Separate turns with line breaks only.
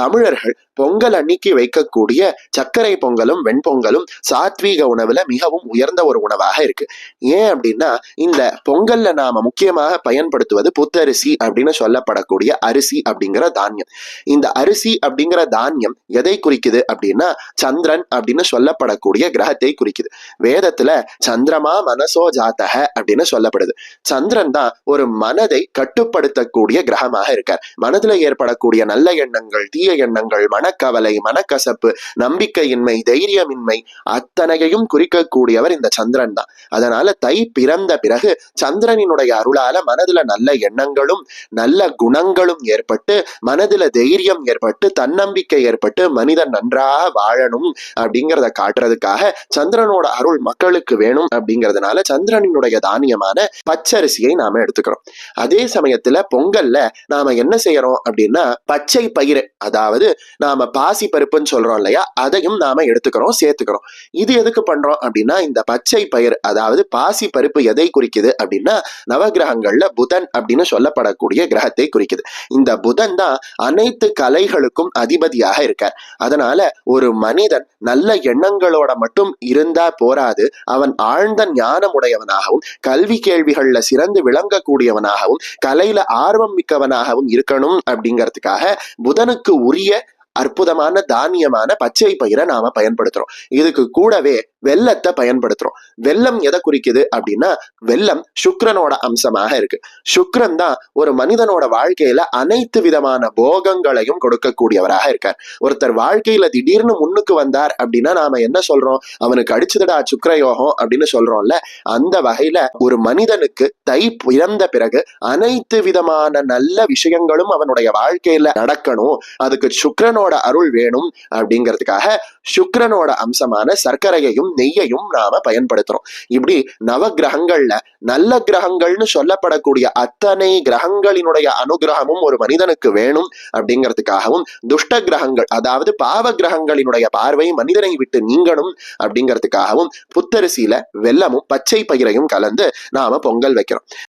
தமிழர்கள் பொங்கல் அன்னைக்கு வைக்கக்கூடிய சர்க்கரை பொங்கலும் வெண்பொங்கலும் சாத்வீக உணவுல மிகவும் உயர்ந்த ஒரு உணவாக இருக்கு. ஏன் அப்படின்னா இந்த பொங்கல்ல நாம முக்கியமாக பயன்படுத்துவது புத்தரிசி அப்படின்னு சொல்லப்படக்கூடிய அரிசி அப்படிங்கிற தானியம். இந்த அரிசி அப்படிங்கிற தானியம் எதை குறிக்குது அப்படின்னா சந்திரன் அப்படின்னு சொல்லப்படக்கூடிய கிரகத்தை குறிக்குது. வேதத்துல சந்திரமா மனசோ ஜாத்தக அப்படின்னு சொல்லப்படுது. சந்திரன் தான் ஒரு மனதை கட்டுப்படுத்தக்கூடிய கிரகமாக இருக்கார். மனதுல ஏற்படக்கூடிய நல்ல எண்ணங்கள், தீய எண்ணங்கள், மனக்கவலை, மனக்கசப்பு, நம்பிக்கையின்மை, தைரியமின்மை அத்தனையையும் குறிக்கக்கூடியவர் இந்த சந்திரன் தான். அதனால தை பிறந்த பிறகு சந்திரனினுடைய அருளால மனதுல நல்ல எண்ணங்களும் நல்ல குணங்களும் ஏற்பட்டு மனதுல தைரியம் ஏற்பட்டு தன்னம்பிக்கை ஏற்பட்டு மனிதன் நன்றாக வாழணும் அப்படிங்கிறத காட்டுறதுக்காக சந்திரனோட அருள் மக்களுக்கு வேணும் அப்படிங்கிறதுனால சந்திரனினுடைய தானியமான பச்சரிசியை நாம எடுத்துக்கிறோம். அதே சமயத்துல பொங்கல்ல நாம என்ன செய்யறோம் அப்படின்னா பச்சை பயிறு, அதாவது நாம பாசி பருப்புன்னு சொல்றோம் இல்லையா, அதையும் நாம எடுத்துக்கிறோம், சேர்த்துக்கிறோம். இது எதுக்கு பண்றோம் அப்படின்னா இந்த பச்சை பயிர் அதாவது பாசி பருப்பு எதை குறிக்குது அப்படின்னா நவகிரகங்கள்ல புதன் அப்படின்னு சொல்லப்படக்கூடிய கிரகத்தை குறிக்குது. இந்த புதன் தான் அனைத்து கலைகளுக்கும் அதிபதியாக இருக்கார். அதனால ஒரு மனிதன் நல்ல எண்ணங்களோட மட்டும் இருந்தா போராது, அவன் ஆழ்ந்த ஞானம் உடையவனாகவும் கல்வி கேள்விகள்ல சிறந்து விளங்கக்கூடியவனாகவும் கலையில ஆர்வம் மிக்கவனாகவும் இருக்கணும் அப்படிங்கிறதுக்காக புதனுக்கு உரிய அற்புதமான தானியமான பச்சை பயிரை நாம பயன்படுத்துறோம். இதுக்கு கூடவே வெல்லத்தை பயன்படுத்துறோம். வெல்லம் எதை குறிக்குது அப்படின்னா வெல்லம் சுக்கிரனோட அம்சமாக இருக்கு. சுக்கிரன் தான் ஒரு மனிதனோட வாழ்க்கையில அனைத்து விதமான போகங்களையும் கொடுக்கக்கூடியவராக இருக்கார். ஒருத்தர் வாழ்க்கையில திடீர்னு முன்னுக்கு வந்தார் அப்படின்னா நாம என்ன சொல்றோம், அவனுக்கு அடிச்சதுடா சுக்கிர யோகம் அப்படின்னு சொல்றோம்ல. அந்த வகையில ஒரு மனிதனுக்கு தை பிறந்த பிறகு அனைத்து விதமான நல்ல விஷயங்களும் அவனுடைய வாழ்க்கையில நடக்கணும், அதுக்கு சுக்கிரனோட அருள் வேணும் அப்படிங்கிறதுக்காக சுக்கிரனோட அம்சமான சர்க்கரையையும் நெய்யையும் நாம பயன்படுத்துறோம். இப்படி நவ கிரகங்கள்ல நல்ல கிரகங்கள்னு சொல்லப்படக்கூடிய அத்தனை கிரகங்களினுடைய அனுகிரகமும் ஒரு மனிதனுக்கு வேணும் அப்படிங்கிறதுக்காகவும் துஷ்ட கிரகங்கள் அதாவது பாவ கிரகங்களினுடைய பார்வை மனிதனை விட்டு நீங்கணும் அப்படிங்கிறதுக்காகவும் புத்தரிசியில வெல்லமும் பச்சை பயிரையும் கலந்து நாம பொங்கல் வைக்கிறோம்.